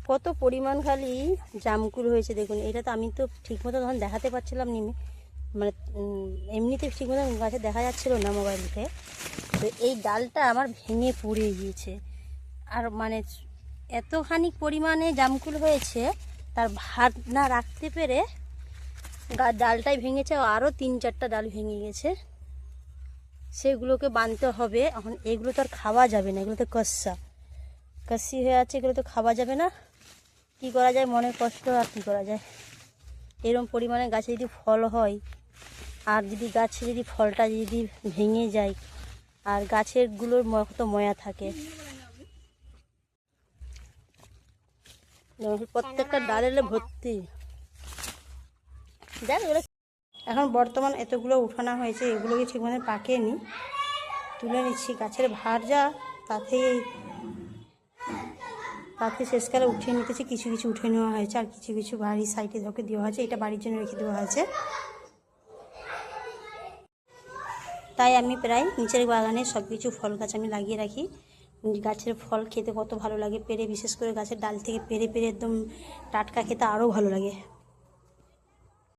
কত পরিমাণ খালি জামকুল হয়েছে দেখুন। এটা তো আমি তো ঠিকমতো তখন দেখাতে পারছিলাম নি, মানে এমনিতে ঠিকমতো গাছে দেখা যাচ্ছিল না মোবাইলতে। তো এই ডালটা আমার ভেঙে পড়ে গিয়েছে। আর মানে এতখানি পরিমাণে জামকুল হয়েছে, তার ভার না রাখতে পেরে ডালটাই ভেঙেছে। আরও 3-4টা ডাল ভেঙে গেছে, সেগুলোকে বাঁধতে হবে। এখন এগুলো তো আর খাওয়া যাবে না, এগুলো তো কাশি হয়ে আছে, এগুলো তো খাওয়া যাবে না। কি করা যায়, মনের কষ্ট আর কি করা যায়। এরকম পরিমাণে গাছে যদি ফল হয়, আর যদি গাছে যদি ফলটা যদি ভেঙে যায়, আর গাছের গুলোর কত ময়া থাকে, প্রত্যেকটা ডালে ভর্তি। দেখ এখন বর্তমান এতগুলো উঠানো হয়েছে, এগুলোকে ঠিকমতো পাকেনি, তুলে নিচ্ছি। গাছের ভার যা, তাতে শেষকালে উঠিয়ে নিতেছি। কিছু কিছু উঠে নেওয়া হয়েছে, আর কিছু কিছু বাড়ির সাইডে ধকে দেওয়া হয়েছে। এটা বাড়ির জন্য রেখে দেওয়া হয়েছে। তাই আমি প্রায় নিচের বাগানে সব কিছু ফল গাছ আমি লাগিয়ে রাখি। গাছের ফল খেতে কত ভালো লাগে, পেড়ে, বিশেষ করে গাছের ডাল থেকে পেড়ে পেড়ে একদম টাটকা খেতে আরও ভালো লাগে।